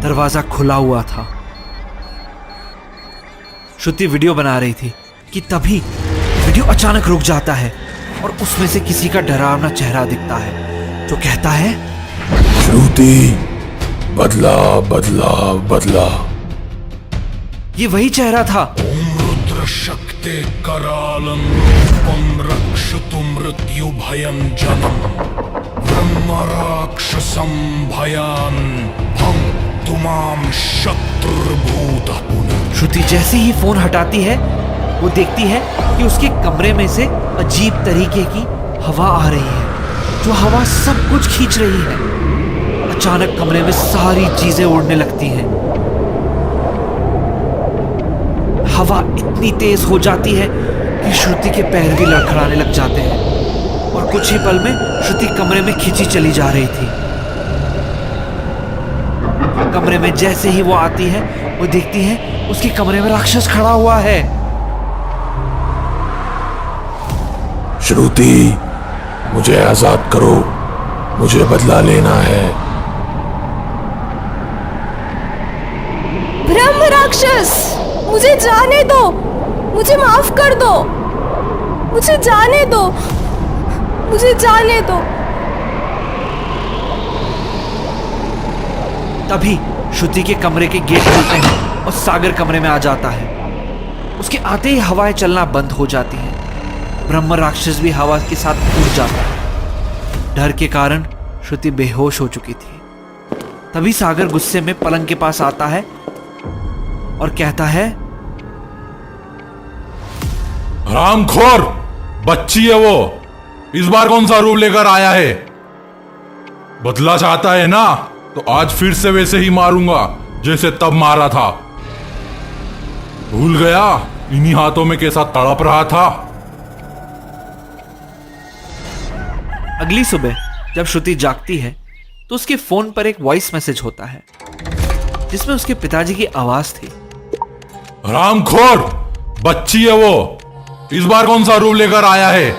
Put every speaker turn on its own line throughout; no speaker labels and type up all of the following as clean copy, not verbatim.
दरवाजा खुला हुआ था। श्रुति वीडियो बना रही थी कि तभी वीडियो अचानक रुक जाता है और उसमें से किसी का डरावना चेहरा दिखता है जो कहता है,
श्रुति, बदला बदला बदला।
ये वही चेहरा था।
रुद्र शक्ति करालं रूपं रक्षतु मृत्यु भयं जनम ब्रह्म राक्षसं भयान भक्तुमां शत्रुर्भूत पुनः।
श्रुति जैसे ही फोन हटाती है वो देखती है कि उसके कमरे में से अजीब तरीके की हवा आ रही है जो हवा सब कुछ खींच रही है। अचानक कमरे में सारी चीजें उड़ने लगती हैं। हवा इतनी तेज हो जाती है कि श्रुति के पैर भी लड़खड़ाने लग जाते हैं और कुछ ही पल में श्रुति कमरे में खींची चली जा रही थी। कमरे में जैसे ही वो आती है वो देखती है उसके कमरे में राक्षस खड़ा हुआ है।
श्रुति, मुझे आजाद करो, मुझे बदला लेना है।
ब्रह्म राक्षस, मुझे जाने दो, मुझे माफ कर दो, मुझे जाने दो, मुझे जाने दो।
तभी श्रुति के कमरे के गेट खुलते हैं और सागर कमरे में आ जाता है। उसके आते ही हवाएं चलना बंद हो जाती हैं। ब्रह्म राक्षस भी हवा के साथ उड़ जाता है। डर के कारण श्रुति बेहोश हो चुकी थी। तभी सागर गुस्से में पलंग के पास आता है और कहता है,
हरामखोर बच्ची है वो, इस बार कौन सा रूप लेकर आया है? बदला चाहता है ना, तो आज फिर से वैसे ही मारूंगा जैसे तब मारा था। भूल गया इन्हीं हाथों में कैसा तड़प रहा था।
अगली सुबह जब श्रुति जागती है तो उसके फोन पर एक वॉइस मैसेज होता है जिसमें उसके पिताजी की आवाज थी।
हरामखोर बच्ची है वो, इस बार कौन सा रूप लेकर आया है?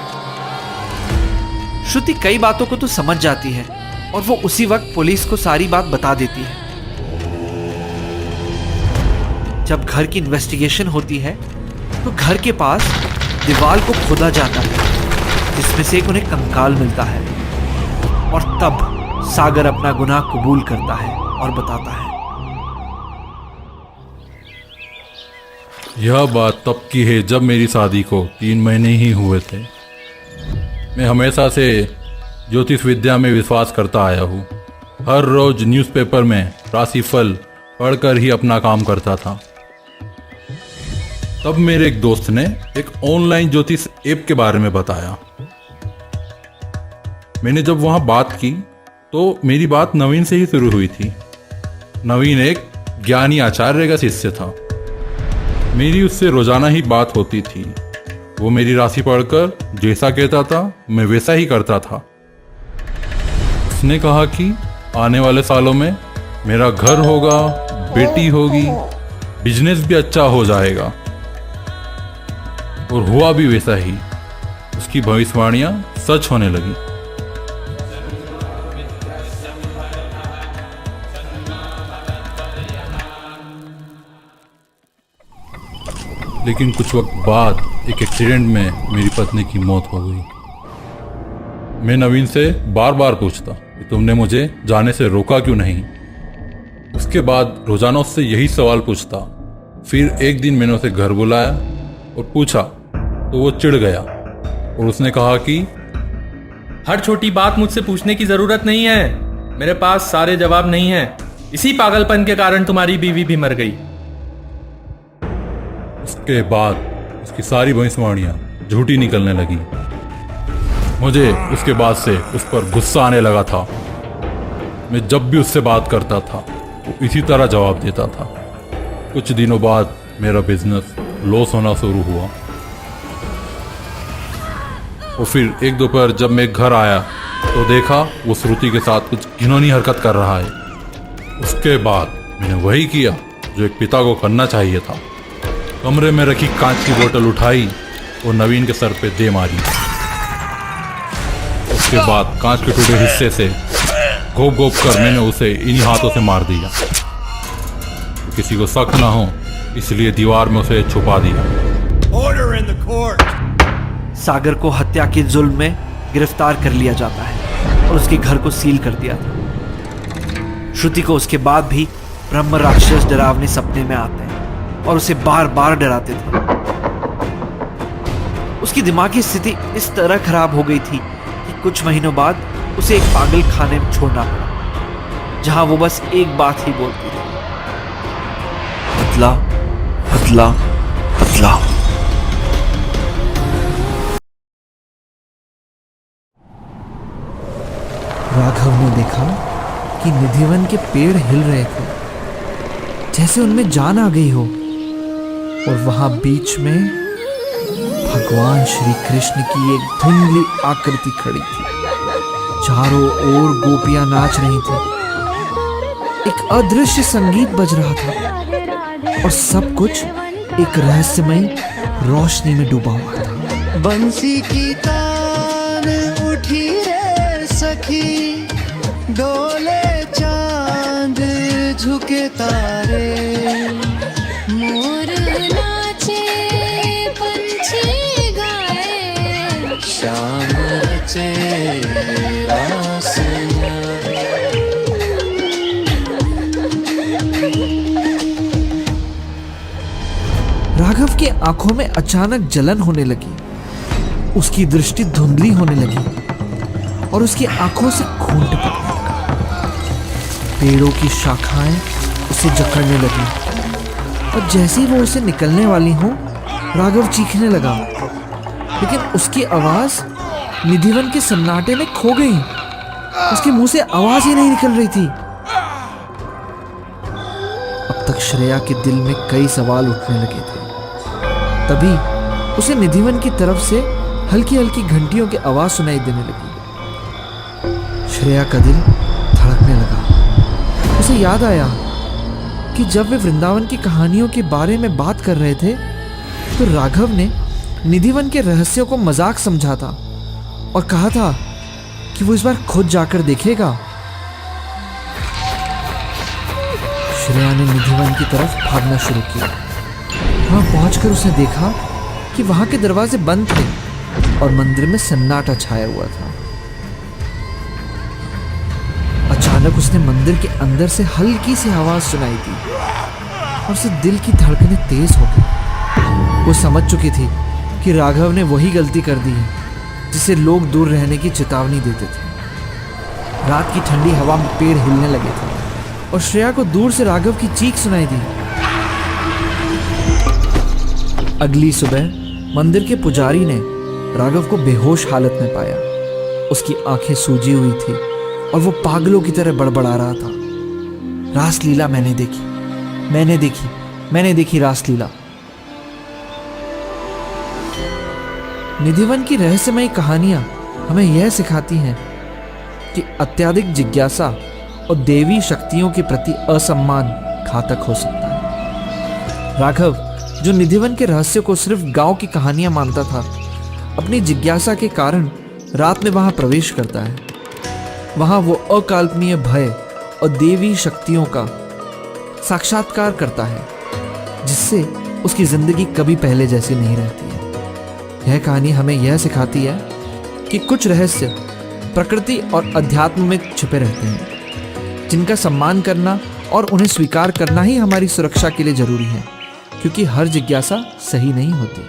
श्रुति कई बातों को तो समझ जाती है और वो उसी वक्त पुलिस को सारी बात बता देती है। जब घर की इन्वेस्टिगेशन होती है तो घर के पास दीवार को खोदा जाता है जिसमें से एक उन्हें कंकाल मिलता है और तब सागर अपना गुनाह कबूल करता है और बताता है।
यह बात तब की है जब मेरी शादी को 3 महीने ही हुए थे। मैं हमेशा से ज्योतिष विद्या में विश्वास करता आया हूँ। हर रोज न्यूज़पेपर में राशिफल पढ़कर ही अपना काम करता था। तब मेरे एक दोस्त ने एक ऑनलाइन ज्योतिष ऐप के बारे में बताया। मैंने जब वहाँ बात की तो मेरी बात नवीन से ही शुरू हुई थी। नवीन एक ज्ञानी आचार्य का शिष्य था। मेरी उससे रोजाना ही बात होती थी। वो मेरी राशि पढ़कर जैसा कहता था मैं वैसा ही करता था। उसने कहा कि आने वाले सालों में मेरा घर होगा, बेटी होगी, बिजनेस भी अच्छा हो जाएगा। और हुआ भी वैसा ही। उसकी भविष्यवाणियां सच होने लगी। लेकिन कुछ वक्त बाद एक एक्सीडेंट में मेरी पत्नी की मौत हो गई। मैं नवीन से बार बार पूछता कि तुमने मुझे जाने से रोका क्यों नहीं। उसके बाद रोजाना उससे यही सवाल पूछता। फिर एक दिन मैंने उसे घर बुलाया और पूछा तो वो चिढ़ गया और उसने कहा कि
हर छोटी बात मुझसे पूछने की जरूरत नहीं है, मेरे पास सारे जवाब नहीं है। इसी पागलपन के कारण तुम्हारी बीवी भी मर गई।
उसके बाद उसकी सारी भविष्यवाणियां झूठी निकलने लगी। मुझे उसके बाद से उस पर गुस्सा आने लगा था। मैं जब भी उससे बात करता था वो इसी तरह जवाब देता था। कुछ दिनों बाद मेरा बिजनेस लॉस होना शुरू हुआ और फिर एक दोपहर जब मैं घर आया तो देखा वो श्रुति के साथ कुछ घिनौनी हरकत कर रहा है। उसके बाद मैंने वही किया जो एक पिता को करना चाहिए था। कमरे में रखी कांच की बोतल उठाई और नवीन के सर पे दे मारी। उसके बाद कांच के टूटे हिस्से से घोप घोप कर मैंने उसे इन्हीं हाथों से मार दिया। किसी को शक ना हो, इसलिए दीवार में उसे छुपा दिया।
Order in the court.
सागर को हत्या के जुल्म में गिरफ्तार कर लिया जाता है और उसके घर को सील कर दिया था। श्रुति को उसके बाद भी ब्रह्म राक्षस डरावने सपने में आते हैं और उसे बार बार डराते थे। उसकी दिमागी स्थिति इस तरह खराब हो गई थी कि कुछ महीनों बाद उसे एक पागल खाने में छोड़ना पड़ा, जहां वो बस एक बात ही बोलती थी, बदला बदला बदला। राघव ने देखा कि निधिवन के पेड़ हिल रहे थे, जैसे उनमें जान आ गई हो, और वहां बीच में भगवान श्री कृष्ण की एक धुंधली आकृति खड़ी थी। चारों ओर गोपियां नाच रही थी, एक अदृश्य संगीत बज रहा था और सब कुछ एक रहस्यमय रोशनी में डूबा हुआ था।
बंसी की तान उठी रे सखी, डोले चांद झुके तारे,
मोर नाचे पंछी गाए,
शाम रचे आसमां।
राघव की आंखों में अचानक जलन होने लगी, उसकी दृष्टि धुंधली होने लगी और उसकी आंखों से खून टपकने लगा। पेड़ों की शाखाएं उसे जकड़ने लगी और जैसे ही वो उसे निकलने वाली हो, राघव चीखने लगा, लेकिन उसकी आवाज निधिवन के सन्नाटे में खो गई। उसके मुंह से आवाज ही नहीं निकल रही थी। अब तक श्रेया के दिल में कई सवाल उठने लगे थे। तभी उसे निधिवन की तरफ से हल्की हल्की घंटियों की आवाज सुनाई देने लगी। श्रेया का दिल धड़कने लगा। उसे याद आया कि जब वे वृंदावन की कहानियों के बारे में बात कर रहे थे तो राघव ने निधिवन के रहस्यों को मजाक समझा था और कहा था कि वो इस बार खुद जाकर देखेगा। श्रेया ने निधिवन की तरफ भागना शुरू किया। वहां पहुंचकर उसने देखा कि वहां के दरवाजे बंद थे और मंदिर में सन्नाटा छाया हुआ था। अचानक उसने मंदिर के अंदर से हल्की सी आवाज सुनाई दी और उसे दिल की धड़कनें तेज हो गई। वो समझ चुकी थी कि राघव ने वही गलती कर दी है जिसे लोग दूर रहने की चेतावनी देते थे। रात की ठंडी हवा में पेड़ हिलने लगे थे और श्रेया को दूर से राघव की चीख सुनाई दी। अगली सुबह मंदिर के पुजारी ने राघव को बेहोश हालत में पाया। उसकी आंखें सूजी हुई थी और वो पागलों की तरह बड़बड़ा रहा था। रासलीला मैंने देखी रासलीला। निधिवन की रहस्यमय कहानियां हमें यह सिखाती हैं कि अत्यधिक जिज्ञासा और देवी शक्तियों के प्रति असम्मान घातक हो सकता है। राघव, जो निधिवन के रहस्य को सिर्फ गांव की कहानियां मानता था, अपनी जिज्ञासा के कारण रात में वहां प्रवेश करता है। वहां वो अकल्पनीय भय और देवी शक्तियों का साक्षात्कार करता है, जिससे उसकी जिंदगी कभी पहले जैसी नहीं रहती है। यह कहानी हमें यह सिखाती है कि कुछ रहस्य प्रकृति और अध्यात्म में छिपे रहते हैं, जिनका सम्मान करना और उन्हें स्वीकार करना ही हमारी सुरक्षा के लिए जरूरी है, क्योंकि हर जिज्ञासा सही नहीं होती।